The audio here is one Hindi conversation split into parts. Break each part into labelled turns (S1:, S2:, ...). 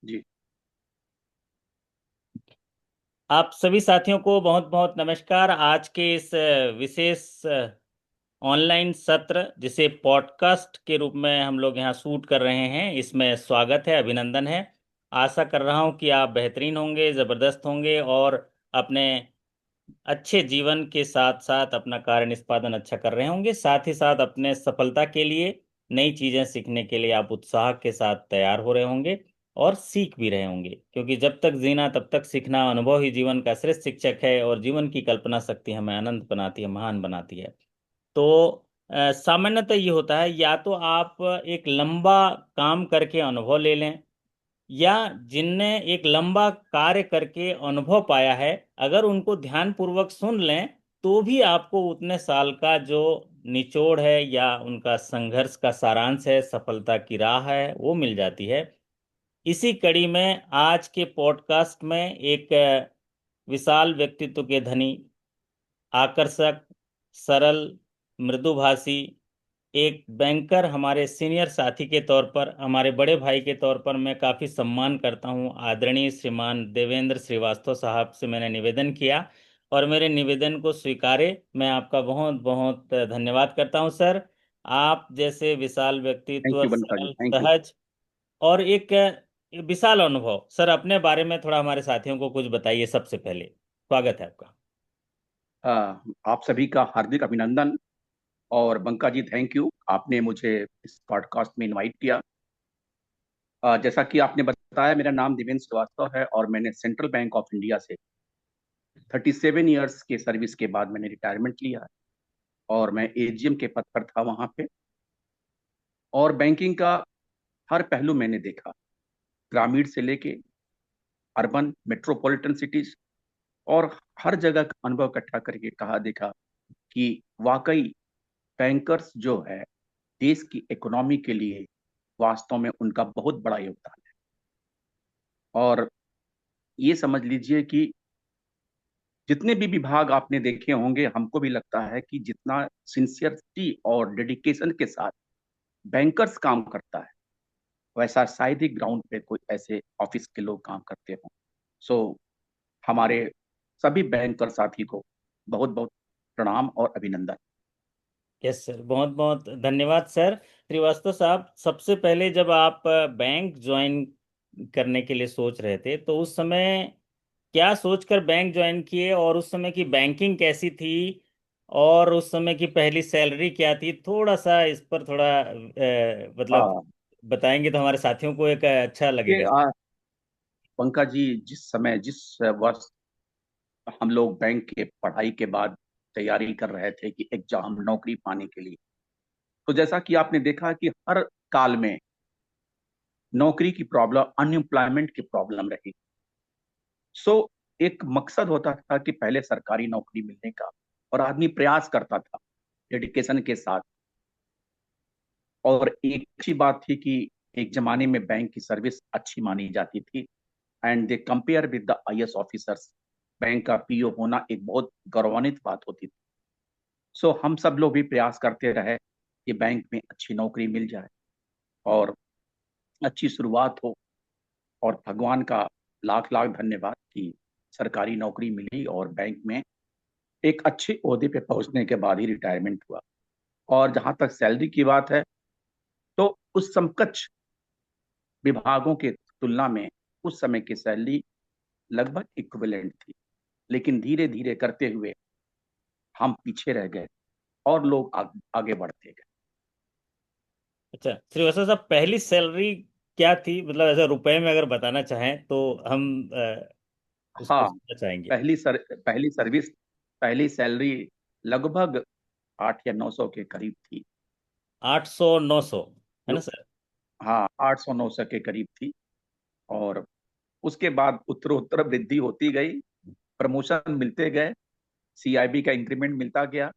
S1: जी।
S2: आप सभी साथियों को बहुत बहुत नमस्कार। आज के इस विशेष ऑनलाइन सत्र जिसे पॉडकास्ट के रूप में हम लोग यहाँ शूट कर रहे हैं, इसमें स्वागत है, अभिनंदन है। आशा कर रहा हूँ कि आप बेहतरीन होंगे, ज़बरदस्त होंगे और अपने अच्छे जीवन के साथ साथ अपना कार्य निष्पादन अच्छा कर रहे होंगे। साथ ही साथ अपने सफलता के लिए, नई चीजें सीखने के लिए आप उत्साह के साथ तैयार हो रहे होंगे और सीख भी रहे होंगे, क्योंकि जब तक जीना तब तक सीखना, अनुभव ही जीवन का श्रेष्ठ शिक्षक है और जीवन की कल्पना शक्ति हमें अनंत बनाती है, महान बनाती है। तो सामान्यतः ये होता है, या तो आप एक लंबा काम करके अनुभव ले लें, या जिनने एक लंबा कार्य करके अनुभव पाया है, अगर उनको ध्यान पूर्वक सुन लें तो भी आपको उतने साल का जो निचोड़ है या उनका संघर्ष का सारांश है, सफलता की राह है, वो मिल जाती है। इसी कड़ी में आज के पॉडकास्ट में एक विशाल व्यक्तित्व के धनी, आकर्षक, सरल, मृदुभाषी, एक बैंकर, हमारे सीनियर साथी के तौर पर, हमारे बड़े भाई के तौर पर मैं काफ़ी सम्मान करता हूं, आदरणीय श्रीमान देवेंद्र श्रीवास्तव साहब से मैंने निवेदन किया और मेरे निवेदन को स्वीकारे। मैं आपका बहुत बहुत धन्यवाद करता हूं सर। आप जैसे विशाल
S1: थैंक
S2: व्यक्तित्व,
S1: यू बंका जी,
S2: सरल,
S1: थैंक यू।
S2: सहज और एक विशाल अनुभव, सर अपने बारे में थोड़ा हमारे साथियों को कुछ बताइए। सबसे पहले स्वागत है आपका।
S1: आप सभी का हार्दिक अभिनंदन। और बंका जी, थैंक यू, आपने मुझे इस पॉडकास्ट में इनवाइट किया। जैसा कि आपने बताया, मेरा नाम देवेंद्र श्रीवास्तव है और मैंने सेंट्रल बैंक ऑफ इंडिया से 37 ईयर्स के सर्विस के बाद मैंने रिटायरमेंट लिया है। और मैं एजीएम के पद पर था वहाँ पे। और बैंकिंग का हर पहलू मैंने देखा, ग्रामीण से लेके अर्बन मेट्रोपॉलिटन सिटीज, और हर जगह का अनुभव इकट्ठा करके कहा देखा कि वाकई बैंकर्स जो है देश की इकोनॉमी के लिए वास्तव में उनका बहुत बड़ा योगदान है। और ये समझ लीजिए कि जितने भी विभाग आपने देखे होंगे, हमको भी लगता है कि जितना सिंसियरिटी और डेडिकेशन के साथ बैंकर्स काम करता है, वैसा शायद ही ग्राउंड पे कोई ऐसे ऑफिस के लोग काम करते हों। सो हमारे सभी बैंकर साथी को बहुत बहुत प्रणाम और अभिनंदन।
S2: यस सर, बहुत बहुत धन्यवाद सर। श्रीवास्तव साहब, सबसे पहले जब आप बैंक ज्वाइन करने के लिए सोच रहे थे तो उस समय क्या सोचकर बैंक ज्वाइन किए, और उस समय की बैंकिंग कैसी थी, और उस समय की पहली सैलरी क्या थी? थोड़ा सा इस पर थोड़ा मतलब
S1: हाँ,
S2: बताएंगे तो हमारे साथियों को एक अच्छा
S1: ये
S2: लगेगा।
S1: पंकज जी, जिस समय जिस वर्ष हम लोग बैंक के पढ़ाई के बाद तैयारी कर रहे थे कि एग्जाम नौकरी पाने के लिए, तो जैसा कि आपने देखा कि हर काल में नौकरी की प्रॉब्लम, अनएम्प्लॉयमेंट की प्रॉब्लम रही। सो एक मकसद होता था कि पहले सरकारी नौकरी मिलने का, और आदमी प्रयास करता था डेडिकेशन के साथ। और एक अच्छी बात थी कि एक जमाने में बैंक की सर्विस अच्छी मानी जाती थी, and they compare with the IAS officers. Bank का पीओ होना एक बहुत गौरवान्वित बात होती थी। सो हम सब लोग भी प्रयास करते रहे कि बैंक में अच्छी नौकरी मिल जाए और अच्छी शुरुआत हो। और भगवान का लाख लाख धन्यवाद कि सरकारी नौकरी मिली और बैंक में एक अच्छे ओहदे पे पहुंचने के बाद ही रिटायरमेंट हुआ। और जहां तक सैलरी की बात है, तो उस समकक्ष विभागों के तुलना में उस समय की सैलरी लगभग इक्विवेलेंट थी। लेकिन धीरे धीरे करते हुए हम पीछे रह गए और लोग आगे बढ़ते गए।
S2: अच्छा श्रीवास्तव साहब, पहली सैलरी क्या थी? मतलब ऐसा रुपए में अगर बताना चाहें तो हम उसको
S1: हाँ,
S2: सुनना चाहेंगे।
S1: पहली सर्विस, पहली सैलरी लगभग 8 या 9 सौ के करीब थी।
S2: 800 900 है ना
S1: जो
S2: सर?
S1: हाँ, 800 900 के करीब थी। और उसके बाद उत्तरोत्तर वृद्धि होती गई, प्रमोशन मिलते गए, सीआईबी का इंक्रीमेंट मिलता गया,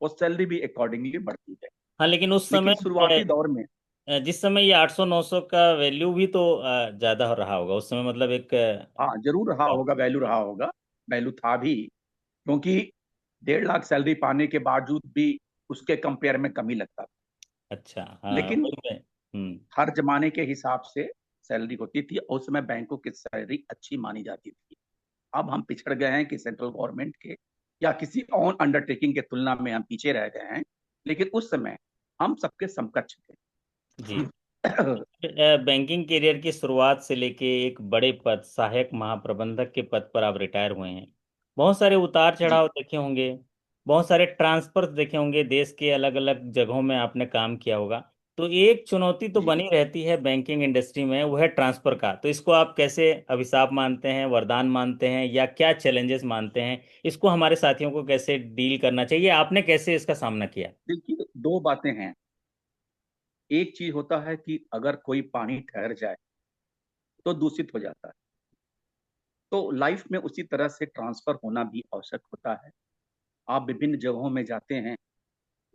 S1: और सैलरी भी अकॉर्डिंगली बढ़ती गई।
S2: हाँ, लेकिन उस समय
S1: लेकिन शुरुआती दौर में,
S2: जिस समय ये 800 900 का वैल्यू भी तो ज्यादा हो रहा होगा उस समय, मतलब एक
S1: हाँ जरूर रहा होगा, वैल्यू रहा होगा, वैल्यू था भी। क्योंकि 1.5 लाख सैलरी पाने के बावजूद भी उसके कंपेयर में कमी लगता था।
S2: अच्छा हाँ
S1: लेकिन
S2: वही मैं। हम्म।
S1: हर जमाने के हिसाब से सैलरी होती थी और उस समय बैंकों की सैलरी अच्छी मानी जाती थी। अब हम पिछड़ गए हैं कि सेंट्रल गवर्नमेंट के या किसी और अंडरटेकिंग के तुलना में हम पीछे रह गए हैं, लेकिन उस समय हम सबके समकक्ष
S2: जी।
S1: थे।
S2: बैंकिंग करियर की शुरुआत से लेके एक बड़े पद, सहायक महाप्रबंधक के पद पर आप रिटायर हुए हैं। बहुत सारे उतार
S1: जी
S2: चढ़ाव देखे होंगे, बहुत सारे ट्रांसफर देखे होंगे, देश के अलग अलग जगहों में आपने काम किया होगा। तो एक चुनौती तो
S1: जी।
S2: बनी रहती है बैंकिंग इंडस्ट्री में, वो है ट्रांसफर का। तो इसको आप कैसे अभिशाप मानते हैं, वरदान मानते हैं, या क्या चैलेंजेस मानते हैं? इसको हमारे साथियों को कैसे डील करना चाहिए, आपने कैसे इसका सामना किया?
S1: देखिए, दो बातें हैं। एक चीज होता है कि अगर कोई पानी ठहर जाए तो दूषित हो जाता है। तो लाइफ में उसी तरह से ट्रांसफर होना भी आवश्यक होता है। आप विभिन्न जगहों में जाते हैं,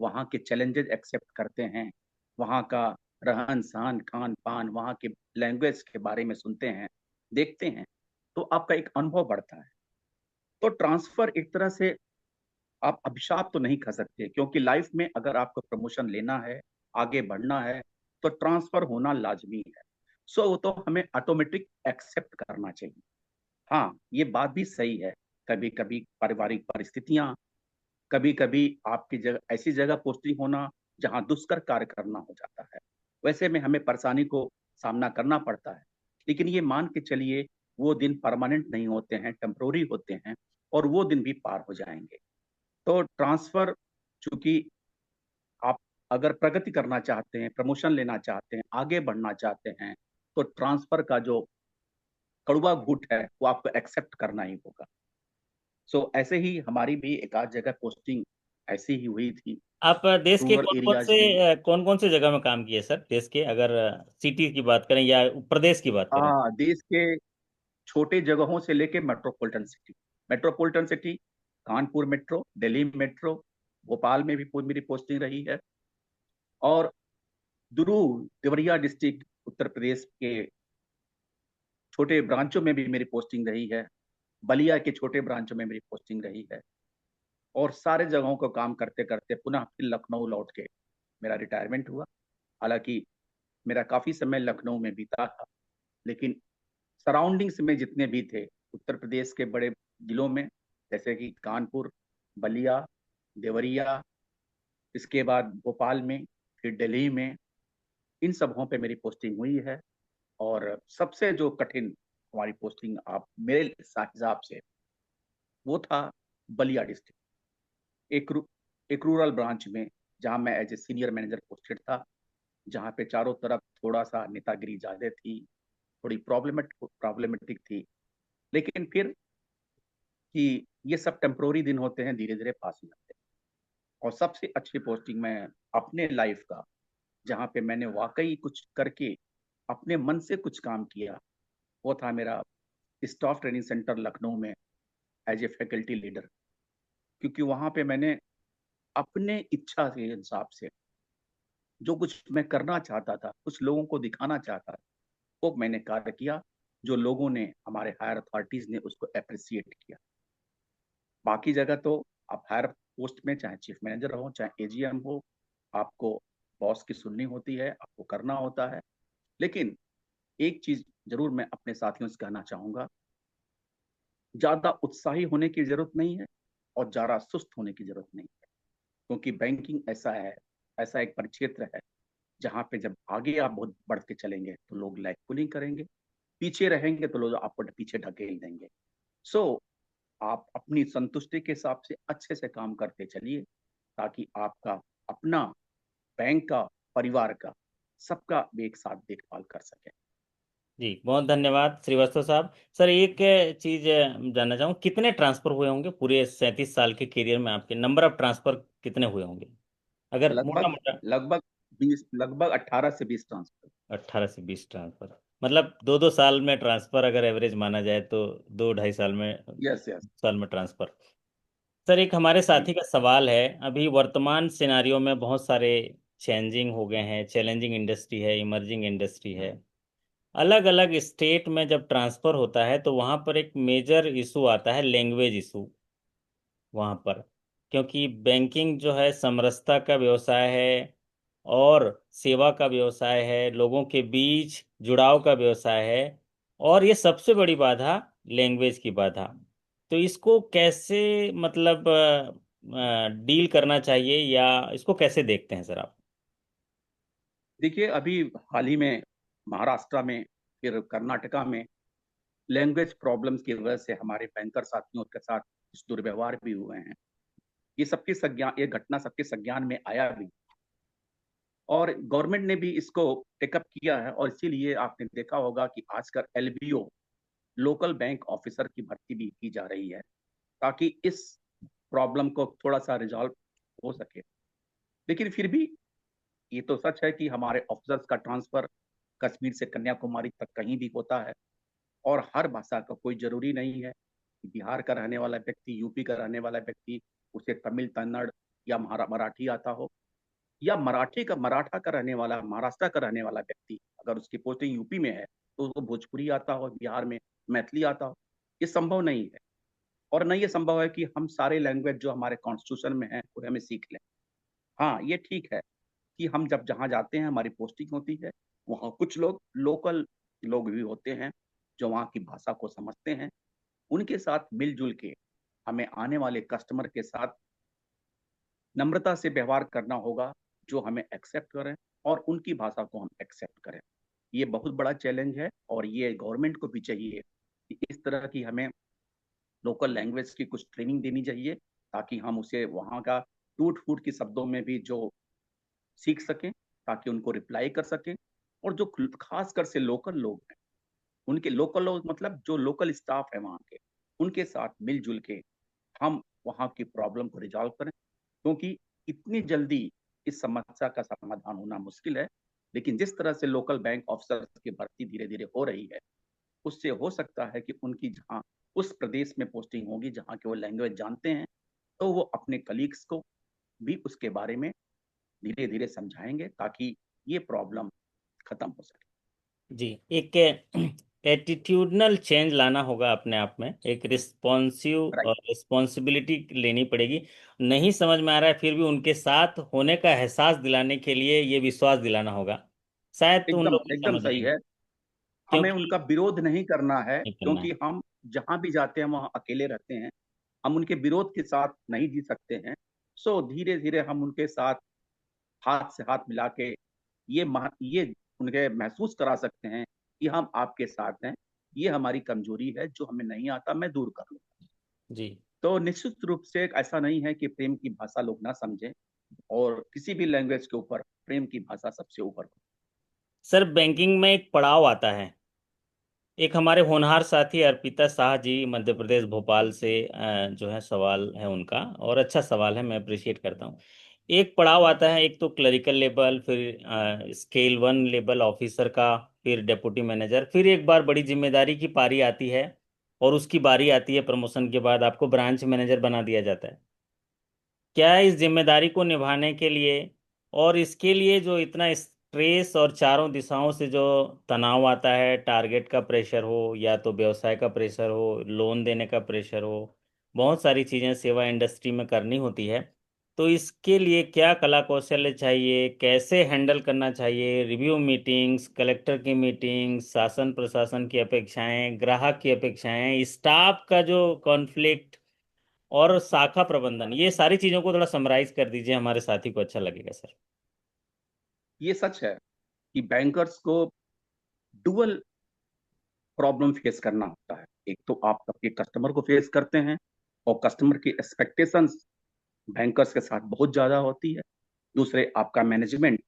S1: वहाँ के चैलेंजेस एक्सेप्ट करते हैं, वहाँ का रहन सहन, खान पान, वहाँ के लैंग्वेज के बारे में सुनते हैं, देखते हैं, तो आपका एक अनुभव बढ़ता है। तो ट्रांसफर एक तरह से आप अभिशाप तो नहीं कह सकते, क्योंकि लाइफ में अगर आपको प्रमोशन लेना है, आगे बढ़ना है, तो ट्रांसफर होना लाजमी है। सो वो तो हमें ऑटोमेटिक एक्सेप्ट करना चाहिए। हाँ, ये बात भी सही है, कभी कभी पारिवारिक परिस्थितियां, कभी कभी आपकी जगह ऐसी जगह पोस्टिंग होना जहां दुष्कर कार्य करना हो जाता है, वैसे में हमें परेशानी को सामना करना पड़ता है। लेकिन ये मान के चलिए, वो दिन परमानेंट नहीं होते हैं, टेम्प्रोरी होते हैं, और वो दिन भी पार हो जाएंगे। तो ट्रांसफर, चूंकि आप अगर प्रगति करना चाहते हैं, प्रमोशन लेना चाहते हैं, आगे बढ़ना चाहते हैं, तो ट्रांसफर का जो कड़वा घूट है वो आपको एक्सेप्ट करना ही होगा। सो ऐसे ही हमारी भी एक आध जगह पोस्टिंग ऐसी ही हुई थी,
S2: आप देश के
S1: रूरल एरियाज में।
S2: कौन कौन से जगह में काम किए सर? देश के अगर सिटी की बात करें या प्रदेश की बात करें?
S1: हाँ, देश के छोटे जगहों से लेके metropolitan city. Metropolitan city, Kanpur metro, Delhi metro, Bhopal में भी मेरी पोस्टिंग रही है। और दुरू देवरिया डिस्ट्रिक्ट उत्तर प्रदेश के छोटे ब्रांचों में भी मेरी पोस्टिंग रही है। बलिया के छोटे ब्रांचों में मेरी पोस्टिंग रही है। और सारे जगहों को काम करते करते पुनः फिर लखनऊ लौट के मेरा रिटायरमेंट हुआ। हालांकि मेरा काफी समय लखनऊ में बीता था, लेकिन सराउंडिंग्स में जितने भी थे उत्तर प्रदेश के बड़े जिलों में, जैसे कि कानपुर, बलिया, देवरिया, इसके बाद भोपाल में, फिर दिल्ली में, इन सबों पे मेरी पोस्टिंग हुई है। और सबसे जो कठिन हमारी पोस्टिंग आप मेरे हिसाब से, वो था बलिया डिस्ट्रिक्ट, एक एक रूरल ब्रांच में, जहां मैं as a senior manager posted था, जहां पे चारों तरफ थोड़ा सा नेतागिरी ज्यादा थी, थोड़ी प्रॉब्लमेटिक थी। लेकिन फिर कि ये सब टेम्प्रोरी दिन होते हैं, धीरे धीरे पास हो जाते हैं। और सबसे अच्छी पोस्टिंग मैं अपने लाइफ का, जहाँ पे मैंने वाकई कुछ करके अपने मन से कुछ काम किया, वो था मेरा स्टाफ ट्रेनिंग सेंटर लखनऊ में एज ए फैकल्टी लीडर। क्योंकि वहाँ पे मैंने अपने इच्छा के हिसाब से जो कुछ मैं करना चाहता था, कुछ लोगों को दिखाना चाहता था, वो मैंने कार्य किया, जो लोगों ने, हमारे हायर अथॉरिटीज ने उसको अप्रिसिएट किया। बाकी जगह तो आप हायर पोस्ट में, चाहे चीफ मैनेजर हो, चाहे एजीएम हो, आपको बॉस की सुननी होती है, आपको करना होता है। लेकिन एक चीज जरूर मैं अपने साथियों से कहना चाहूंगा, ज्यादा उत्साही होने की जरूरत नहीं है और ज्यादा सुस्त होने की जरूरत नहीं है। क्योंकि बैंकिंग ऐसा है, ऐसा एक परिक्षेत्र है, जहाँ पे जब आगे आप बहुत बढ़ के चलेंगे तो लोग लाइक पुलिंग करेंगे, पीछे रहेंगे तो लोग आपको पीछे ढकेल देंगे। सो आप अपनी संतुष्टि के हिसाब से अच्छे से काम करते चलिए, ताकि आपका अपना, बैंक का, परिवार का, सबका भी एक साथ देखभाल कर सके।
S2: जी, बहुत धन्यवाद श्रीवास्तव साहब। सर, एक चीज जानना चाहूँ, कितने ट्रांसफर हुए होंगे पूरे 37 साल के करियर में? आपके नंबर ऑफ ट्रांसफर कितने हुए होंगे, अगर मोटा
S1: लगभग
S2: मोटा?
S1: लगभग 20, लगभग 18 से 20 ट्रांसफर।
S2: 18 से 20 ट्रांसफर, मतलब 2-2 साल में ट्रांसफर, अगर एवरेज माना जाए तो 2-2.5 साल में,
S1: यस यस।
S2: ट्रांसफर। सर, एक हमारे
S1: जी।
S2: साथी का सवाल है। अभी वर्तमान सिनारियो में बहुत सारे चेंजिंग हो गए हैं, चैलेंजिंग इंडस्ट्री है, इमर्जिंग इंडस्ट्री है। अलग अलग स्टेट में जब ट्रांसफर होता है तो वहाँ पर एक मेजर इशू आता है, लैंग्वेज इशू वहाँ पर। क्योंकि बैंकिंग जो है समरसता का व्यवसाय है, और सेवा का व्यवसाय है, लोगों के बीच जुड़ाव का व्यवसाय है, और ये सबसे बड़ी बाधा लैंग्वेज की बाधा। तो इसको कैसे मतलब डील करना चाहिए, या इसको कैसे देखते हैं सर आप?
S1: देखिए, अभी हाल ही में महाराष्ट्र में, फिर कर्नाटका में लैंग्वेज प्रॉब्लम्स की वजह से हमारे बैंकर साथियों के साथ कुछ दुर्व्यवहार भी हुए हैं। ये घटना सबके संज्ञान में आया भी, और गवर्नमेंट ने भी इसको टेकअप किया है। और इसीलिए आपने देखा होगा कि आजकल एलबीओ, लोकल बैंक ऑफिसर की भर्ती भी की जा रही है, ताकि इस प्रॉब्लम को थोड़ा सा रिजॉल्व हो सके। लेकिन फिर भी ये तो सच है कि हमारे ऑफिसर्स का ट्रांसफर कश्मीर से कन्याकुमारी तक कहीं भी होता है, और हर भाषा का कोई जरूरी नहीं है कि बिहार का रहने वाला व्यक्ति, यूपी का रहने वाला व्यक्ति, उसे तमिल, कन्नड़ या मराठी आता हो, या मराठा का रहने वाला, महाराष्ट्र का रहने वाला व्यक्ति अगर उसकी पोस्टिंग यूपी में है तो उसको भोजपुरी आता हो, बिहार में मैथिली आता हो। ये संभव नहीं है। और न ये संभव है कि हम सारे लैंग्वेज जो हमारे कॉन्स्टिट्यूशन में है वो हमें सीख लें। हाँ, ये ठीक है कि हम जब जहाँ जाते हैं, हमारी पोस्टिंग होती है, वहाँ कुछ लोग लोकल लोग भी होते हैं जो वहाँ की भाषा को समझते हैं। उनके साथ मिलजुल के हमें आने वाले कस्टमर के साथ नम्रता से व्यवहार करना होगा, जो हमें एक्सेप्ट करें और उनकी भाषा को हम एक्सेप्ट करें। ये बहुत बड़ा चैलेंज है, और ये गवर्नमेंट को भी चाहिए कि इस तरह की हमें लोकल लैंग्वेज की कुछ ट्रेनिंग देनी चाहिए, ताकि हम उसे वहाँ का टूट फूट के शब्दों में भी जो सीख सकें, ताकि उनको रिप्लाई कर सकें। और जो खास कर से लोकल लोग हैं, उनके लोकल लोग मतलब जो लोकल स्टाफ है वहाँ के, उनके साथ मिलजुल के हम वहाँ की प्रॉब्लम को रिजॉल्व करें। क्योंकि इतनी जल्दी इस समस्या का समाधान होना मुश्किल है। लेकिन जिस तरह से लोकल बैंक ऑफिसर की भर्ती धीरे धीरे हो रही है, उससे हो सकता है कि उनकी जहाँ उस प्रदेश में पोस्टिंग होगी जहाँ के वो लैंग्वेज जानते हैं, तो वो अपने कलीग्स को भी उसके बारे में धीरे धीरे समझाएंगे, ताकि ये प्रॉब्लम खत्म हो सके।
S2: जी, एक एटीट्यूडनल चेंज लाना होगा अपने आप में, एक रिस्पॉन्सिव
S1: राइट।
S2: और रिस्पॉन्सिबिलिटी लेनी पड़ेगी। नहीं समझ में आ रहा है फिर भी उनके साथ होने का एहसास दिलाने के लिए ये विश्वास दिलाना होगा, शायद तो उन
S1: एकदम
S2: लोग भी
S1: एकदम
S2: समझ
S1: सही
S2: जाएंगे।
S1: है। हमें
S2: क्योंकि
S1: उनका विरोध नहीं करना है,
S2: नहीं करना है।
S1: क्योंकि हम जहाँ भी जाते हैं वहाँ अकेले रहते हैं। हम उनके विरोध के साथ नहीं जी सकते हैं। सो धीरे धीरे हम उनके साथ हाथ से हाथ मिला के ये उनके महसूस करा सकते हैं कि हम आपके साथ हैं। ये हमारी कमजोरी है, जो हमें नहीं आता मैं दूर कर लूंगा।
S2: जी
S1: तो निश्चित रूप से ऐसा नहीं है कि प्रेम की भाषा लोग ना समझें, और किसी भी लैंग्वेज के ऊपर प्रेम की भाषा सबसे ऊपर हो।
S2: सर, बैंकिंग में एक पड़ाव आता है। एक हमारे होनहार साथी अर्पिता शाह जी, मध्य प्रदेश भोपाल से जो है सवाल है उनका, और अच्छा सवाल है, मैं अप्रिशिएट करता हूँ। एक पड़ाव आता है, एक तो क्लरिकल लेवल, फिर स्केल 1 लेवल ऑफिसर का, फिर डेप्यूटी मैनेजर, फिर एक बार बड़ी जिम्मेदारी की पारी आती है, और उसकी बारी आती है प्रमोशन के बाद आपको ब्रांच मैनेजर बना दिया जाता है। क्या इस जिम्मेदारी को निभाने के लिए, और इसके लिए जो इतना स्ट्रेस और चारों दिशाओं से जो तनाव आता है, टारगेट का प्रेशर हो, या तो व्यवसाय का प्रेशर हो, लोन देने का प्रेशर हो, बहुत सारी चीज़ें सेवा इंडस्ट्री में करनी होती है। तो इसके लिए क्या कला कौशल्य चाहिए, कैसे हैंडल करना चाहिए? रिव्यू मीटिंग्स, कलेक्टर की मीटिंग्स, शासन प्रशासन की अपेक्षाएं, ग्राहक की अपेक्षाएं, स्टाफ का जो कॉन्फ्लिक्ट, और शाखा प्रबंधन, ये सारी चीजों को थोड़ा समराइज कर दीजिए, हमारे साथी को अच्छा लगेगा सर।
S1: ये सच है कि बैंकर्स को डुअल प्रॉब्लम फेस करना होता है। एक तो आप आपके कस्टमर को फेस करते हैं, और कस्टमर की एक्सपेक्टेशंस बैंकर्स के साथ बहुत ज़्यादा होती है। दूसरे, आपका मैनेजमेंट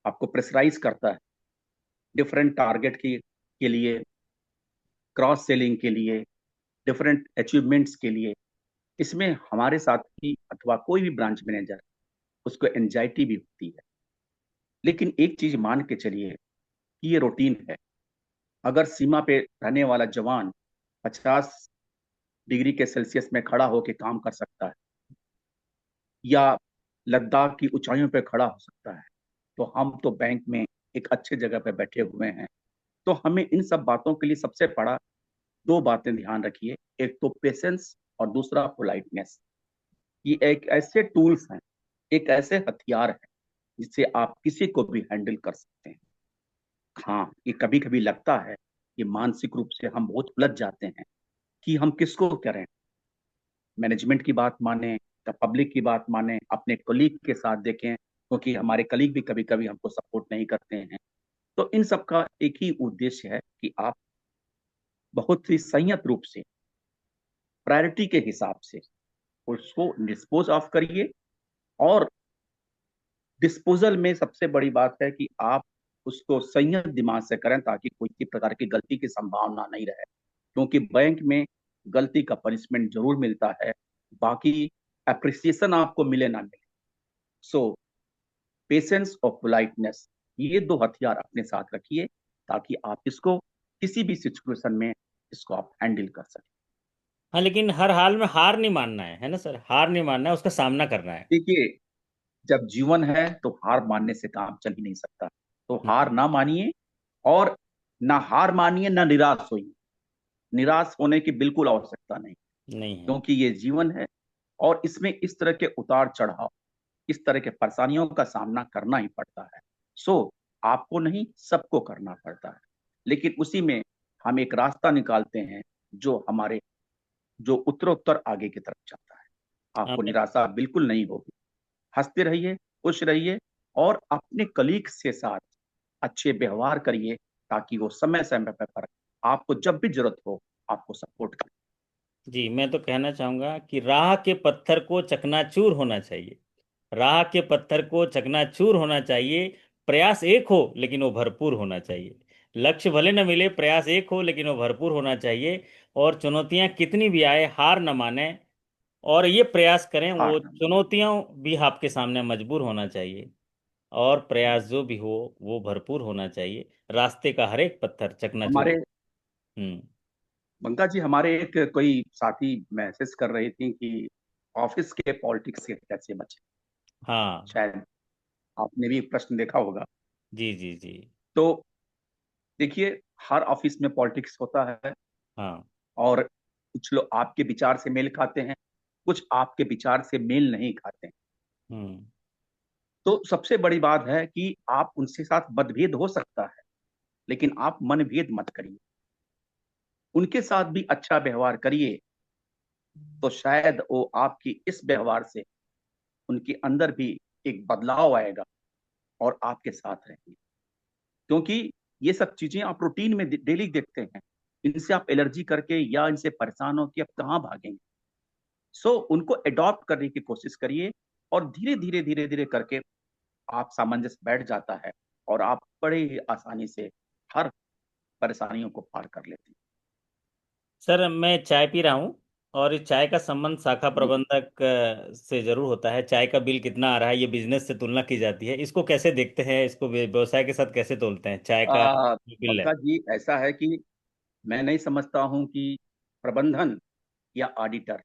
S1: आपको प्रेशराइज करता है डिफरेंट टारगेट के लिए, क्रॉस सेलिंग के लिए, डिफरेंट अचीवमेंट्स के लिए। इसमें हमारे साथ ही अथवा कोई भी ब्रांच मैनेजर, उसको एंजाइटी भी होती है। लेकिन एक चीज मान के चलिए कि ये रूटीन है। अगर सीमा पे रहने वाला जवान 50 डिग्री के सेल्सियस में खड़ा होकर काम कर सकता है, या लद्दाख की ऊंचाइयों पे खड़ा हो सकता है, तो हम तो बैंक में एक अच्छे जगह पे बैठे हुए हैं। तो हमें इन सब बातों के लिए सबसे बड़ा दो बातें ध्यान रखिए। एक तो पेशेंस, और दूसरा पोलाइटनेस। ये एक ऐसे टूल्स हैं, एक ऐसे हथियार हैं जिससे आप किसी को भी हैंडल कर सकते हैं। हाँ, ये कभी कभी लगता है कि मानसिक रूप से हम बहुत उलझ जाते हैं कि हम किसको करें, मैनेजमेंट की बात माने या पब्लिक की बात माने, अपने कलीग के साथ देखें, क्योंकि हमारे कलीग भी कभी कभी हमको सपोर्ट नहीं करते हैं। तो इन सब का एक ही उद्देश्य है कि आप बहुत ही संयत रूप से, प्रायोरिटी के हिसाब से उसको डिस्पोज ऑफ करिए। और डिस्पोजल में सबसे बड़ी बात है कि आप उसको संयत दिमाग से करें, ताकि कोई भी प्रकार की गलती की संभावना नहीं रहे। क्योंकि बैंक में गलती का पनिशमेंट जरूर मिलता है, बाकी अप्रिसिएशन आपको मिले ना मिले। सो पेशेंस और पोलाइटनेस, ये दो हथियार अपने साथ रखिए, ताकि आप इसको किसी भी सिचुएशन में इसको आप हैंडल कर सकें।
S2: हाँ, लेकिन हर हाल में हार नहीं मानना है ना सर? हार नहीं मानना है, उसका सामना करना है।
S1: देखिए, जब जीवन है तो हार मानने से काम चल ही नहीं सकता। तो हार
S2: हम्म।
S1: ना मानिए, और ना हार मानिए ना निराश होइए। निराश होने की बिल्कुल आवश्यकता नहीं,
S2: नहीं है।
S1: क्योंकि ये जीवन है और इसमें इस तरह के उतार चढ़ाव, इस तरह के परेशानियों का सामना करना ही पड़ता है। सो आपको नहीं, सबको करना पड़ता है। लेकिन उसी में हम एक रास्ता निकालते हैं जो हमारे, जो उत्तरोत्तर आगे की तरफ जाता है।
S2: हाँ,
S1: आपको निराशा बिल्कुल नहीं होगी। हंसते रहिए, खुश रहिए, और अपने कलीग्स के साथ अच्छे व्यवहार करिए, ताकि वो समय समय पर आपको जब भी जरूरत हो आपको सपोर्ट करें।
S2: जी, मैं तो कहना चाहूंगा कि राह के पत्थर को चकनाचूर होना चाहिए। राह के पत्थर को चकनाचूर होना चाहिए। प्रयास एक हो लेकिन वो भरपूर होना चाहिए। लक्ष्य भले न मिले, प्रयास एक हो लेकिन वो भरपूर होना चाहिए। और चुनौतियां कितनी भी आए, हार न माने, और ये प्रयास करें,
S1: हार
S2: वो
S1: ना माने।
S2: चुनौतियां भी आपके सामने मजबूर होना चाहिए। और प्रयास जो भी हो वो भरपूर होना चाहिए। रास्ते का हर एक पत्थर चकनाचूर
S1: हमारे
S2: हो। हम्म।
S1: बंका जी, हमारे एक कोई साथी मैसेज कर रही थी कि ऑफिस के पॉलिटिक्स से कैसे बचे।
S2: हाँ।
S1: शायद आपने भी प्रश्न देखा होगा।
S2: जी जी जी।
S1: तो देखिए, हर ऑफिस में पॉलिटिक्स होता है,
S2: हाँ।
S1: और कुछ लोग आपके विचार से मेल खाते हैं, कुछ आपके विचार से मेल नहीं खाते हैं।
S2: हम्म।
S1: तो सबसे बड़ी बात है कि आप उनसे साथ मतभेद हो सकता है, लेकिन आप मनभेद मत करिए। उनके साथ भी अच्छा व्यवहार करिए, तो शायद वो आपकी इस व्यवहार से उनके अंदर भी एक बदलाव आएगा और आपके साथ रहेंगे। क्योंकि ये सब चीजें आप रूटीन में डेली देखते हैं, इनसे आप एलर्जी करके या इनसे परेशान हो कि आप कहाँ भागेंगे। उनको अडॉप्ट करने की कोशिश करिए, और धीरे धीरे धीरे धीरे करके आप सामंजस्य बैठ जाता है, और आप बड़े ही आसानी से हर परेशानियों को पार कर लेते हैं।
S2: सर, मैं चाय पी रहा हूँ, और इस चाय का संबंध शाखा
S1: जी।
S2: प्रबंधक से जरूर होता है। चाय का बिल कितना आ रहा है, ये बिजनेस से तुलना की जाती है। इसको कैसे देखते हैं? इसको व्यवसाय के साथ कैसे तोलते हैं, चाय का जो बिल है?
S1: बंका जी, ऐसा है कि मैं नहीं समझता हूं कि प्रबंधन या ऑडिटर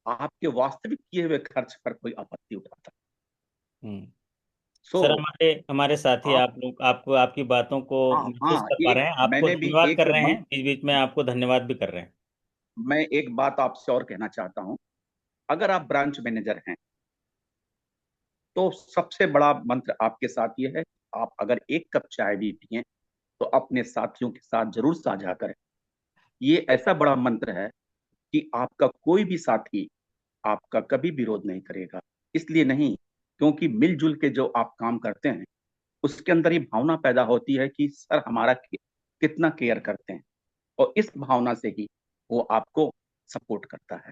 S1: आपके वास्तविक किए हुए खर्च पर कोई आपत्ति उठाता है।
S2: हम्म।
S1: सो
S2: सर, हमारे हमारे साथी,
S1: आप,
S2: आप लोग, आपको आपकी बातों को
S1: हाँ
S2: महसूस
S1: हाँ,
S2: कर पा
S1: एक,
S2: रहे हैं। आपको
S1: मैंने भी
S2: धन्यवाद
S1: एक
S2: कर रहे हैं, बीच बीच में आपको धन्यवाद भी कर रहे हैं।
S1: मैं एक बात आपसे और कहना चाहता हूं। अगर आप ब्रांच मैनेजर हैं, तो सबसे बड़ा मंत्र आपके साथ ये है, आप अगर एक कप चाय भी पिए तो अपने साथियों के साथ जरूर साझा करें। ये ऐसा बड़ा मंत्र है कि आपका कोई भी साथी आपका कभी विरोध नहीं करेगा। इसलिए नहीं, क्योंकि मिलजुल के जो आप काम करते हैं, उसके अंदर ये भावना पैदा होती है कि सर हमारा कितना केयर करते हैं, और इस भावना से ही वो आपको सपोर्ट करता है।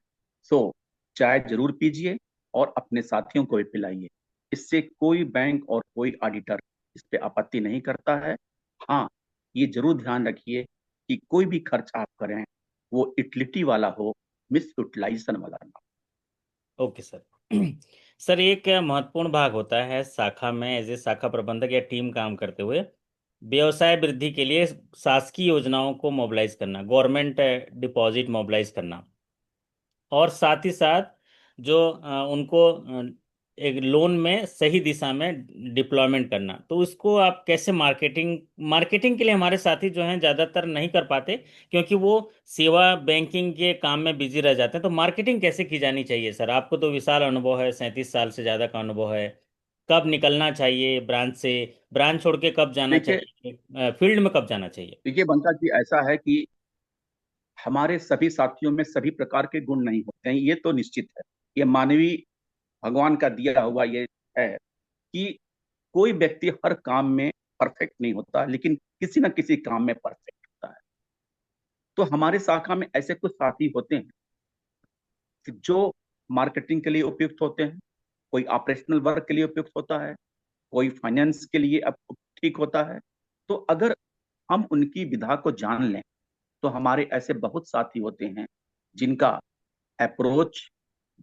S1: सो चाय जरूर पीजिए, और अपने साथियों को भी पिलाइए। इससे कोई बैंक और कोई ऑडिटर इस पे आपत्ति नहीं करता है। हाँ, ये जरूर ध्यान रखिए कि कोई भी खर्च आप करें, वो यूटिलिटी वाला हो, मिस यूटिलाइजेशन वाला ना
S2: ओके सर। सर, एक महत्वपूर्ण भाग होता है शाखा में, एज ए शाखा प्रबंधक या टीम काम करते हुए, व्यवसाय वृद्धि के लिए शासकीय योजनाओं को मोबिलाइज करना, गवर्नमेंट डिपॉजिट मोबिलाइज करना, और साथ ही साथ जो उनको एक लोन में सही दिशा में डिप्लॉयमेंट करना। तो उसको आप कैसे मार्केटिंग मार्केटिंग के लिए हमारे साथी जो हैं ज़्यादातर नहीं कर पाते, क्योंकि वो सेवा बैंकिंग के काम में बिजी रह जाते हैं। तो मार्केटिंग कैसे की जानी चाहिए सर? आपको तो विशाल अनुभव है, 37 साल से ज़्यादा का अनुभव है। कब निकलना चाहिए ब्रांच से, ब्रांच छोड़ के कब जाना
S1: देखिए
S2: चाहिए, फील्ड में कब जाना चाहिए?
S1: देखिए बंका जी, ऐसा है कि हमारे सभी साथियों में सभी प्रकार के गुण नहीं होते हैं, ये तो निश्चित है। ये मानवीय भगवान का दिया हुआ ये है कि कोई व्यक्ति हर काम में परफेक्ट नहीं होता, लेकिन किसी न किसी काम में परफेक्ट होता है। तो हमारे शाखा में ऐसे कुछ साथी होते हैं कि जो मार्केटिंग के लिए उपयुक्त होते हैं, कोई ऑपरेशनल वर्क के लिए उपयुक्त होता है, कोई फाइनेंस के लिए अब ठीक होता है। तो अगर हम उनकी विधा को जान लें तो हमारे ऐसे बहुत साथी होते हैं जिनका अप्रोच,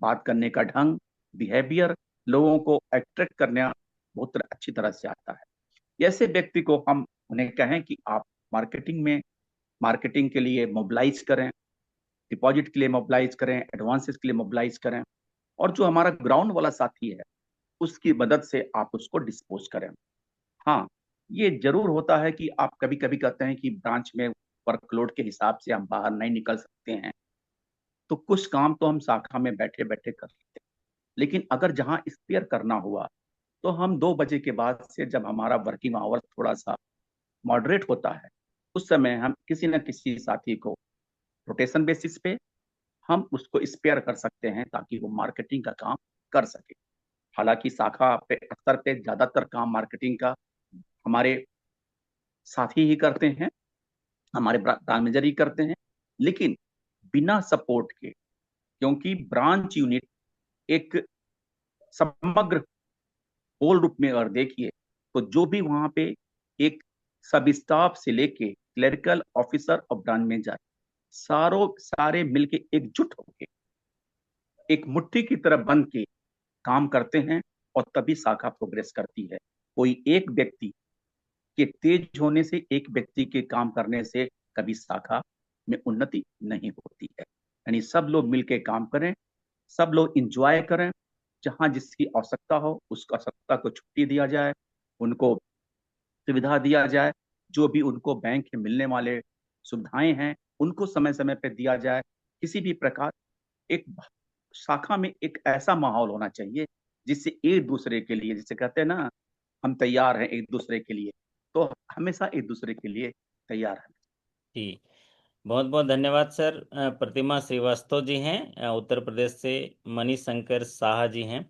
S1: बात करने का ढंग, बिहेवियर लोगों को अट्रैक्ट करना बहुत अच्छी तरह से आता है। ऐसे व्यक्ति को हम उन्हें कहें कि आप मार्केटिंग में, मार्केटिंग के लिए मोबिलाइज करें, डिपॉजिट के लिए मोबिलाइज करें, एडवांसेस के लिए मोबिलाइज करें, और जो हमारा ग्राउंड वाला साथी है उसकी मदद से आप उसको डिस्पोज करें। हाँ, ये जरूर होता है कि आप कभी कभी कहते हैं कि ब्रांच में वर्कलोड के हिसाब से हम बाहर नहीं निकल सकते हैं, तो कुछ काम तो हम शाखा में बैठे बैठे कर सकते हैं। लेकिन अगर जहाँ स्पेयर करना हुआ तो हम 2 बजे के बाद से, जब हमारा वर्किंग आवर्स थोड़ा सा मॉडरेट होता है, उस समय हम किसी न किसी साथी को रोटेशन बेसिस पे हम उसको स्पेयर कर सकते हैं ताकि वो मार्केटिंग का काम कर सके। हालांकि शाखा पे स्तर पे ज्यादातर काम मार्केटिंग का हमारे साथी ही करते हैं, हमारे ब्रांच मैनेजर ही करते हैं, लेकिन बिना सपोर्ट के, क्योंकि ब्रांच यूनिट एक समग्र होल रूप में अगर देखिए तो जो भी वहां पे एक सब स्टाफ से लेके क्लरिकल ऑफिसर और ब्रांच मैनेजर सारे मिलके एकजुट होके एक मुट्ठी की तरह बन के काम करते हैं, और तभी शाखा प्रोग्रेस करती है। कोई एक व्यक्ति के तेज होने से, एक व्यक्ति के काम करने से कभी शाखा में उन्नति नहीं होती है। यानी सब लोग मिलके काम करें, सब लोग इंजॉय करें, जहां जिसकी आवश्यकता हो उसको आवश्यकता को छुट्टी दिया जाए, उनको सुविधा दिया जाए, जो भी उनको बैंक में मिलने वाले सुविधाएं हैं उनको समय समय पर दिया जाए। किसी भी प्रकार एक शाखा में एक ऐसा माहौल होना चाहिए जिससे एक दूसरे के लिए, जिसे कहते हैं ना, हम तैयार हैं एक दूसरे के लिए, तो हमेशा एक दूसरे के लिए तैयार हैं।
S2: जी, बहुत बहुत धन्यवाद सर। प्रतिमा श्रीवास्तव जी हैं, उत्तर प्रदेश से। मनीष शंकर साहा जी हैं।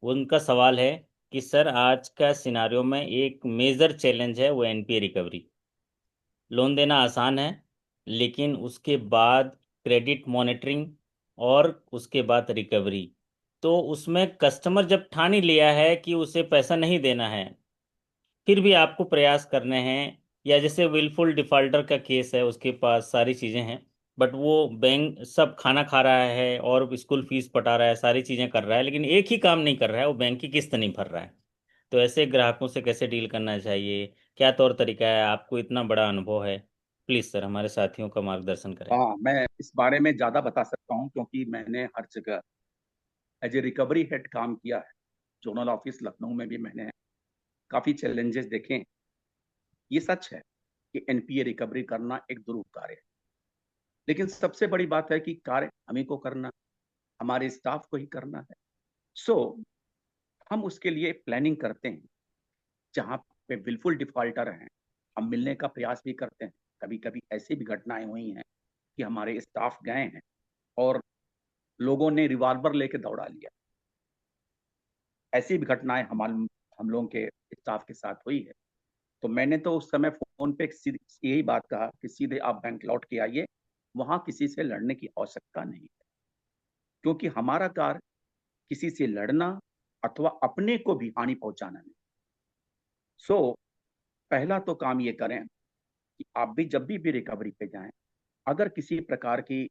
S2: उनका सवाल है कि सर आज का सिनारियो में एक मेजर चैलेंज है, वो एनपीए रिकवरी। लोन देना आसान है, लेकिन उसके बाद क्रेडिट मॉनिटरिंग और उसके बाद रिकवरी। तो उसमें कस्टमर जब ठान ही लिया है कि उसे पैसा नहीं देना है, फिर भी आपको प्रयास करने हैं, या जैसे विलफुल डिफॉल्टर का केस है, उसके पास सारी चीज़ें हैं, बट वो बैंक सब खाना खा रहा है और स्कूल फीस पटा रहा है, सारी चीज़ें कर रहा है, लेकिन एक ही काम नहीं कर रहा है, वो बैंक की किस्त नहीं भर रहा है। तो ऐसे ग्राहकों से कैसे डील करना चाहिए, क्या तौर तरीका है? आपको इतना बड़ा अनुभव है, प्लीज़ सर हमारे साथियों का मार्गदर्शन करें।
S1: हाँ, मैं इस बारे में ज्यादा बता सकता हूँ क्योंकि मैंने हर जगह एज ए रिकवरी हेड काम किया है। जोनल ऑफिस लखनऊ में भी मैंने काफी चैलेंजेस देखे हैं। ये सच है कि एनपीए रिकवरी करना एक दुरूह कार्य है, लेकिन सबसे बड़ी बात है कि कार्य हमें को करना, हमारे स्टाफ को ही करना है। सो हम उसके लिए प्लानिंग करते हैं। जहाँ पे बिल्कुल डिफॉल्टर हैं, हम मिलने का प्रयास भी करते हैं। कभी कभी ऐसी भी घटनाएं हुई हैं कि हमारे स्टाफ गए हैं और लोगों ने रिवॉल्वर लेके दौड़ा लिया। ऐसी भी घटनाएं हम लोगों के स्टाफ के साथ हुई है। तो मैंने तो उस समय फोन पे यही बात कहा कि सीधे आप बैंक लौट के आइए, वहां किसी से लड़ने की आवश्यकता नहीं है, क्योंकि हमारा कार्य किसी से लड़ना अथवा अपने को भी हानि पहुंचाना नहीं। सो पहला तो काम ये करें कि आप भी जब भी रिकवरी पे जाएं, अगर किसी प्रकार की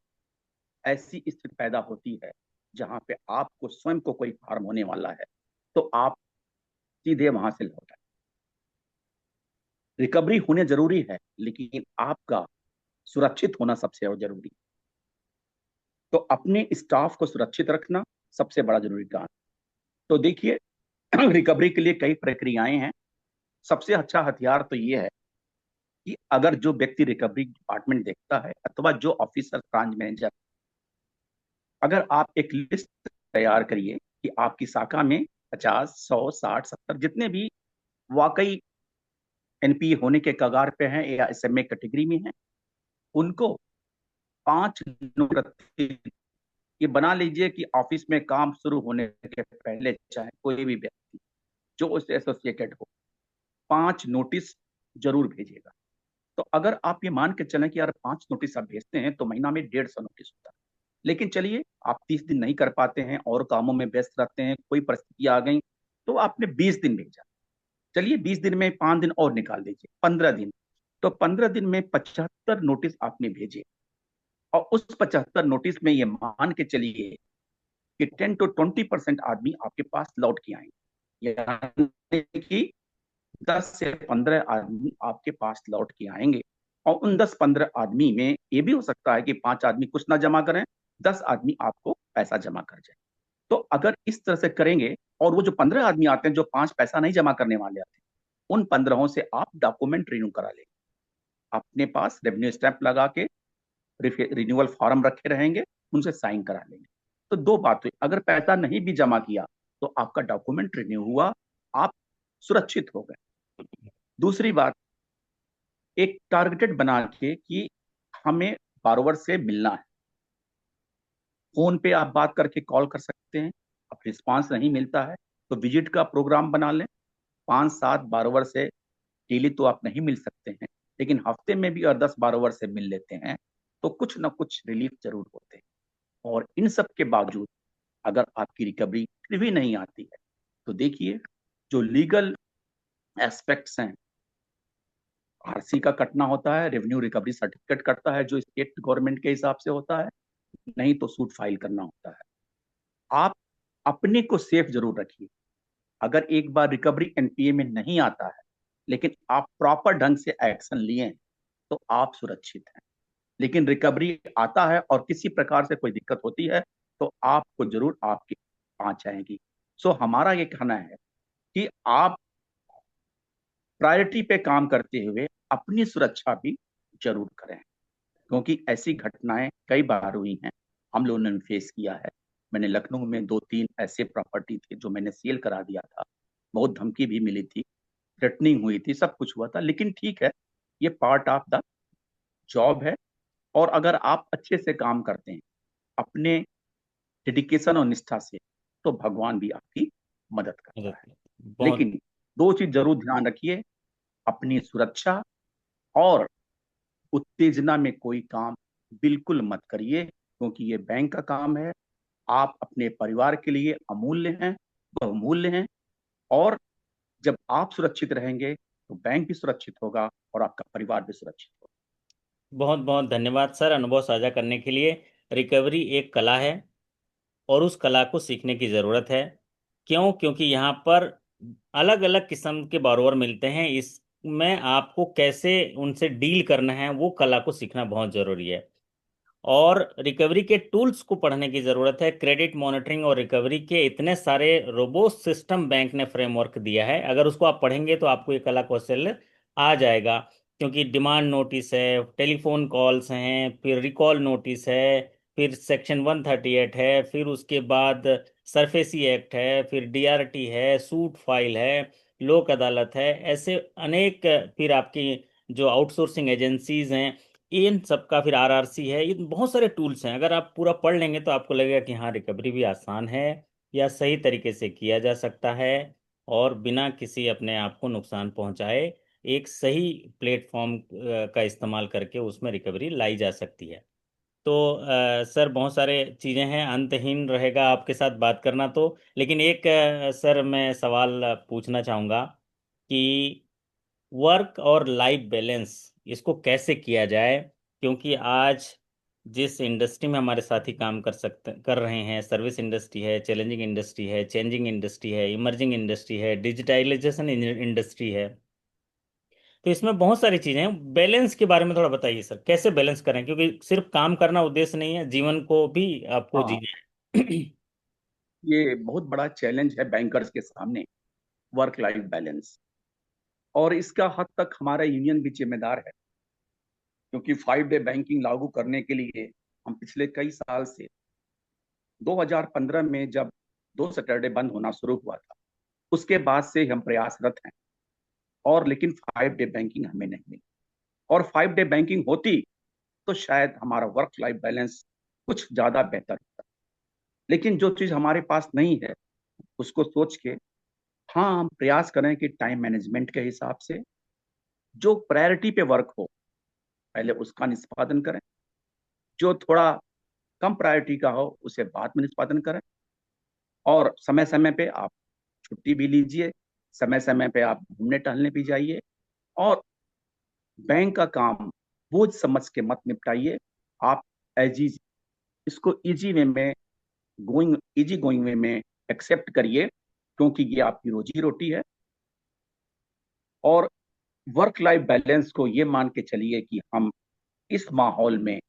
S1: ऐसी स्थिति पैदा होती है जहां पे आपको स्वयं को कोई हार्म होने वाला है, तो आप सीधे वहां से लौट आए। रिकवरी होने जरूरी है, लेकिन आपका सुरक्षित होना सबसे और जरूरी। तो अपने स्टाफ को सुरक्षित रखना सबसे बड़ा जरूरी काम। तो देखिए, रिकवरी के लिए कई प्रक्रियाएं हैं। सबसे अच्छा हथियार तो ये है कि अगर जो व्यक्ति रिकवरी डिपार्टमेंट देखता है अथवा जो ऑफिसर, ब्रांच मैनेजर, अगर आप एक लिस्ट तैयार करिए कि आपकी शाखा में 50, 100, 60, 70 जितने भी वाकई एनपीए होने के कगार पे हैं या एसएमए कैटेगरी में हैं, उनको 5 नोट, ये बना लीजिए कि ऑफिस में काम शुरू होने के पहले चाहे कोई भी व्यक्ति जो उससे एसोसिएटेड हो 5 नोटिस जरूर भेजेगा। तो अगर आप ये मान के चलें कि यार 5 नोटिस आप भेजते हैं तो महीना में 150 नोटिस होता है। लेकिन चलिए आप 30 दिन नहीं कर पाते हैं और कामों में व्यस्त रहते हैं, कोई परिस्थिति आ गई, तो आपने 20 दिन भेजा। चलिए 20 दिन में 5 दिन और निकाल दीजिए, 15 दिन। तो 15 दिन में 75 नोटिस आपने भेजे, और उस 75 नोटिस में ये मान के चलिए कि 10 to 20% आदमी आपके पास लौट के आएंगे, यानी कि 10 से 15 आदमी आपके पास लौट के आएंगे। और उन 10-15 आदमी में ये भी हो सकता है कि 5 आदमी कुछ ना जमा करें, 10 आदमी आपको पैसा जमा कर जाए। तो अगर इस तरह से करेंगे, और वो जो 15 आदमी आते हैं जो 5 पैसा नहीं जमा करने वाले आते हैं, उन 15 से आप डॉक्यूमेंट रिन्यू करा लेंगे। अपने पास रेवेन्यू स्टैंप लगा के रिन्यूअल फॉर्म रखे रहेंगे, उनसे साइन करा लेंगे। तो दो बात हुई, अगर पैसा नहीं भी जमा किया तो आपका डॉक्यूमेंट रिन्यू हुआ, आप सुरक्षित हो गए। दूसरी बात, एक टारगेटेड बना के कि हमें बारोवर से मिलना है, फोन पे आप बात करके कॉल कर सकते हैं। अब रिस्पांस नहीं मिलता है तो विजिट का प्रोग्राम बना लें। 5-7 बारोवर से डेली तो आप नहीं मिल सकते हैं, लेकिन हफ्ते में भी और 10 बारोवर से मिल लेते हैं तो कुछ ना कुछ रिलीफ जरूर होते हैं। और इन सब के बावजूद अगर आपकी रिकवरी फिर भी नहीं आती है तो देखिए, जो लीगल एस्पेक्ट्स हैं, आरसी का कटना होता है, रेवेन्यू रिकवरी सर्टिफिकेट कटता है जो स्टेट गवर्नमेंट के हिसाब से होता है, नहीं तो सूट फाइल करना होता है। आप अपने को सेफ जरूर रखिए। अगर एक बार रिकवरी एनपीए में नहीं आता है लेकिन आप प्रॉपर ढंग से एक्शन लिए हैं तो आप सुरक्षित हैं। लेकिन रिकवरी आता है और किसी प्रकार से कोई दिक्कत होती है तो आपको जरूर आपकी आंच आएगी। सो हमारा ये कहना है कि आप प्रायोरिटी पे काम करते हुए अपनी सुरक्षा भी जरूर करें, क्योंकि ऐसी घटनाएं कई बार हुई हैं, हम लोगों ने फेस किया है। मैंने लखनऊ में 2-3 ऐसे प्रॉपर्टी थे जो मैंने सेल करा दिया था, बहुत धमकी भी मिली थी, थ्रेटनिंग हुई थी, सब कुछ हुआ था, लेकिन ठीक है, ये पार्ट ऑफ द जॉब है। और अगर आप अच्छे से काम करते हैं अपने डेडिकेशन और निष्ठा से, तो भगवान भी आपकी मदद करता है।
S2: बहुत
S1: लेकिन दो चीज जरूर ध्यान रखिए, अपनी सुरक्षा और उत्तेजना में कोई काम बिल्कुल मत करिए, क्योंकि ये बैंक का काम है। आप अपने परिवार के लिए अमूल्य हैं, बहुमूल्य हैं। और जब आप सुरक्षित रहेंगे तो बैंक भी सुरक्षित होगा और आपका परिवार भी सुरक्षित होगा।
S2: बहुत बहुत धन्यवाद सर अनुभव साझा करने के लिए। रिकवरी एक कला है और उस कला को सीखने की ज़रूरत है। क्यों? क्योंकि यहाँ पर अलग अलग किस्म के borrower मिलते हैं, इसमें आपको कैसे उनसे डील करना है वो कला को सीखना बहुत ज़रूरी है। और रिकवरी के टूल्स को पढ़ने की ज़रूरत है। क्रेडिट मॉनिटरिंग और रिकवरी के इतने सारे रोबोस्ट सिस्टम बैंक ने फ्रेमवर्क दिया है, अगर उसको आप पढ़ेंगे तो आपको ये कला कौशल आ जाएगा। क्योंकि डिमांड नोटिस है, टेलीफोन कॉल्स हैं, फिर रिकॉल नोटिस है, फिर सेक्शन 138 है, फिर उसके बाद सरफेसी एक्ट है, फिर डीआरटी है, सूट फाइल है, लोक अदालत है, ऐसे अनेक। फिर आपकी जो आउटसोर्सिंग एजेंसीज हैं, इन सबका, फिर आरआरसी है, ये बहुत सारे टूल्स हैं। अगर आप पूरा पढ़ लेंगे तो आपको लगेगा कि हाँ, रिकवरी भी आसान है या सही तरीके से किया जा सकता है, और बिना किसी अपने आप को नुकसान पहुंचाए एक सही प्लेटफॉर्म का इस्तेमाल करके उसमें रिकवरी लाई जा सकती है। तो सर बहुत सारे चीज़ें हैं, अंतहीन रहेगा आपके साथ बात करना तो। लेकिन एक सर मैं सवाल पूछना चाहूँगा कि वर्क और लाइफ बैलेंस इसको कैसे किया जाए? क्योंकि आज जिस इंडस्ट्री में हमारे साथी काम कर रहे हैं, सर्विस इंडस्ट्री है, चैलेंजिंग इंडस्ट्री है, चेंजिंग इंडस्ट्री है, इमर्जिंग इंडस्ट्री है, डिजिटाइजेशन इंडस्ट्री है, तो इसमें बहुत सारी चीजें हैं। बैलेंस के बारे में थोड़ा बताइए सर, कैसे बैलेंस करें? क्योंकि सिर्फ काम करना उद्देश्य नहीं है, जीवन को भी आपको
S1: हाँ,
S2: जीना है।
S1: ये बहुत बड़ा चैलेंज है बैंकर्स के सामने, वर्क लाइफ बैलेंस। और इसका हद तक हमारा यूनियन भी जिम्मेदार है, क्योंकि 5 डे बैंकिंग लागू करने के लिए हम पिछले कई साल से, 2015 में जब 2 सैटरडे बंद होना शुरू हुआ था, उसके बाद से हम प्रयासरत हैं। और लेकिन 5 डे बैंकिंग हमें नहीं मिली। और 5 डे बैंकिंग होती तो शायद हमारा वर्क लाइफ बैलेंस कुछ ज्यादा बेहतर होता। लेकिन जो चीज हमारे पास नहीं है, उसको सोच के हाँ हम प्रयास करें कि टाइम मैनेजमेंट के हिसाब से जो प्रायोरिटी पे वर्क हो पहले उसका निष्पादन करें, जो थोड़ा कम प्रायोरिटी का हो उसे बाद में निष्पादन करें। और समय समय पे आप छुट्टी भी लीजिए, समय समय पे आप घूमने टहलने भी जाइए। और बैंक का काम बोझ समझ के मत निपटाइए। आप एज इज इसको इजी वे में, गोइंग इजी गोइंग वे में एक्सेप्ट करिए, क्योंकि ये आपकी रोजी रोटी है। और वर्क लाइफ बैलेंस को ये मान के चलिए कि हम इस माहौल में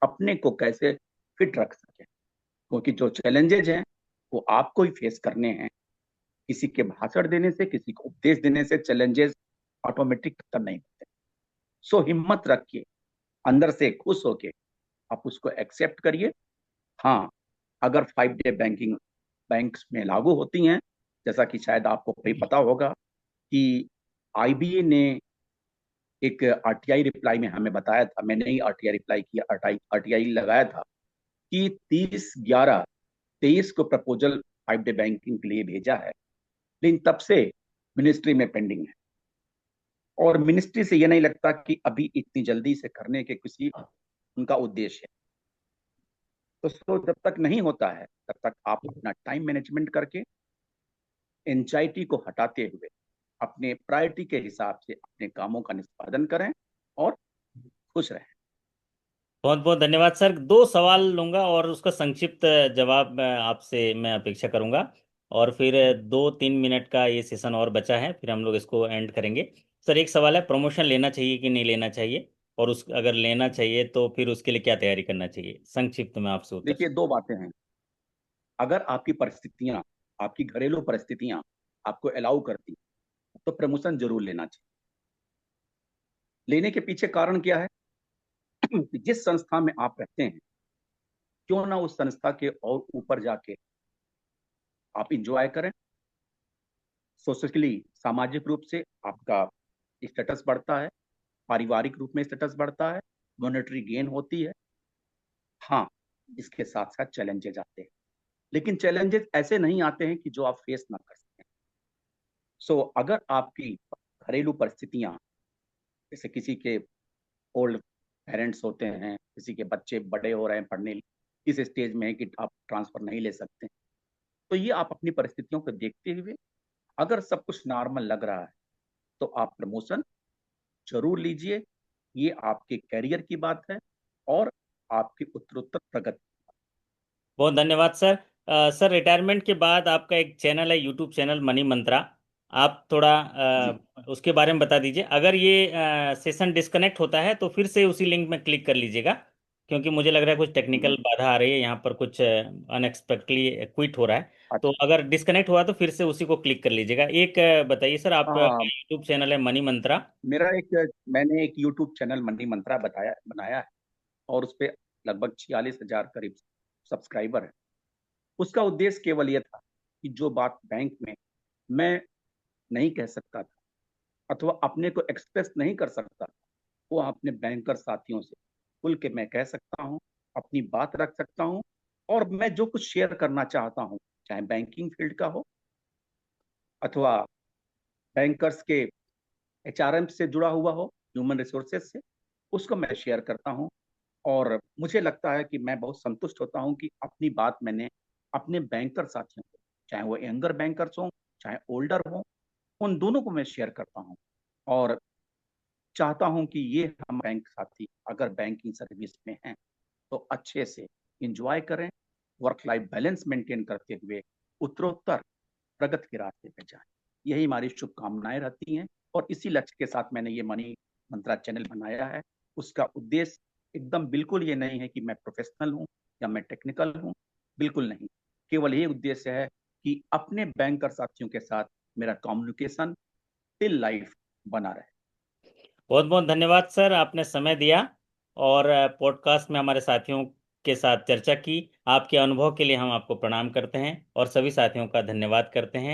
S1: अपने को कैसे फिट रख सकें, क्योंकि जो चैलेंजेज हैं वो आपको ही फेस करने हैं। किसी के भाषण देने से, किसी को उपदेश देने से चैलेंजेस ऑटोमेटिक खत्म नहीं होते। सो हिम्मत रखिए, अंदर से खुश होके आप उसको एक्सेप्ट करिए। हाँ, अगर 5 डे बैंकिंग बैंक्स में लागू होती हैं, जैसा कि शायद आपको कहीं पता होगा कि आईबीए ने एक आरटीआई रिप्लाई में हमें बताया था, मैंने ही आरटीआई रिप्लाई किया, आरटीआई लगाया था कि 30/11/23 को प्रपोजल 5 डे बैंकिंग के लिए भेजा है। लेकिन तब से मिनिस्ट्री में पेंडिंग है। और मिनिस्ट्री से ये नहीं लगता कि अभी इतनी जल्दी से करने के किसी उनका उद्देश्य है। तो जब तक नहीं होता है तब तक आप अपना टाइम मैनेजमेंट करके एंजाइटी को हटाते हुए अपने प्रायोरिटी के हिसाब से अपने कामों का निष्पादन करें और खुश रहें।
S2: बहुत बहुत धन्यवाद सर। दो सवाल लूंगा और उसका संक्षिप्त जवाब आपसे मैं अपेक्षा करूंगा। और फिर 2-3 मिनट का ये सेशन और बचा है, फिर हम लोग इसको एंड करेंगे। सर, एक सवाल है, प्रमोशन लेना चाहिए कि नहीं लेना चाहिए? और उस अगर लेना चाहिए तो फिर उसके लिए क्या तैयारी करना चाहिए? संक्षिप्त में आपसे उत्तर।
S1: देखिए, दो बातें हैं। अगर आपकी परिस्थितियां, आपकी घरेलू परिस्थितियां आपको अलाउ करती तो प्रमोशन जरूर लेना चाहिए। लेने के पीछे कारण क्या है? कि जिस संस्था में आप रहते हैं, क्यों ना उस संस्था के और ऊपर जाके आप इंजॉय करें। सोशली, सामाजिक रूप से आपका स्टेटस बढ़ता है, पारिवारिक रूप में स्टेटस बढ़ता है, मॉनेटरी गेन होती है। हाँ, इसके साथ साथ चैलेंजेस आते हैं, लेकिन चैलेंजेस ऐसे नहीं आते हैं कि जो आप फेस ना कर सकें। अगर आपकी घरेलू परिस्थितियां, जैसे किसी के ओल्ड पेरेंट्स होते हैं, किसी के बच्चे बड़े हो रहे हैं, पढ़ने इस स्टेज में है कि आप ट्रांसफर नहीं ले सकते, तो ये आप अपनी परिस्थितियों को देखते हुए अगर सब कुछ नॉर्मल लग रहा है तो आप प्रमोशन जरूर लीजिए। ये आपके करियर की बात है और आपकी उत्तरोत्तर प्रगति।
S2: बहुत धन्यवाद सर। सर, रिटायरमेंट के बाद आपका एक चैनल है, यूट्यूब चैनल मनी मंत्रा। आप थोड़ा
S1: जी।
S2: उसके बारे में बता दीजिए। अगर ये सेशन डिस्कनेक्ट होता है तो फिर से उसी लिंक में क्लिक कर लीजिएगा, क्योंकि मुझे लग रहा है कुछ टेक्निकल बाधा आ रही है यहाँ पर, कुछ अनएक्सपेक्टली क्विट हो रहा है। तो
S1: अच्छा।
S2: अगर डिस्कनेक्ट हुआ तो फिर से उसी को क्लिक कर लीजिएगा। एक बताइए सर, आप
S1: हाँ,
S2: यूट्यूब चैनल है मनी मंत्रा।
S1: मैंने एक यूट्यूब चैनल मनी मंत्रा बनाया है, और उस पर लगभग 46,000 करीब सब्सक्राइबर है। उसका उद्देश्य केवल ये था कि जो बात बैंक में मैं नहीं कह सकता था अथवा अपने को एक्सप्रेस नहीं कर सकता था, वो अपने बैंकर साथियों से खुल के मैं कह सकता हूँ, अपनी बात रख सकता हूँ। और मैं जो कुछ शेयर करना चाहता हूँ, चाहे बैंकिंग फील्ड का हो अथवा बैंकर्स के एचआरएम से जुड़ा हुआ हो, ह्यूमन रिसोर्सेज से, उसको मैं शेयर करता हूँ। और मुझे लगता है कि मैं बहुत संतुष्ट होता हूँ कि अपनी बात मैंने अपने बैंकर साथियों को, चाहे वो यंगर बैंकर्स हों चाहे ओल्डर हों, उन दोनों को मैं शेयर करता हूँ। और चाहता हूं कि ये हम बैंक साथी अगर बैंकिंग सर्विस में हैं तो अच्छे से इंजॉय करें, वर्क लाइफ बैलेंस मेंटेन करते हुए उत्तरोत्तर प्रगति के रास्ते पे जाएं। यही हमारी शुभकामनाएं रहती हैं। और इसी लक्ष्य के साथ मैंने ये मनी मंत्रा चैनल बनाया है। उसका उद्देश्य एकदम बिल्कुल ये नहीं है कि मैं प्रोफेशनल हूँ या मैं टेक्निकल हूँ, बिल्कुल नहीं। केवल ये उद्देश्य है कि अपने बैंकर साथियों के साथ मेरा कम्युनिकेशन टिल लाइफ बना रहे।
S2: बहुत बहुत धन्यवाद सर, आपने समय दिया और पॉडकास्ट में हमारे साथियों के साथ चर्चा की। आपके अनुभव के लिए हम आपको प्रणाम करते हैं और सभी साथियों का धन्यवाद करते हैं।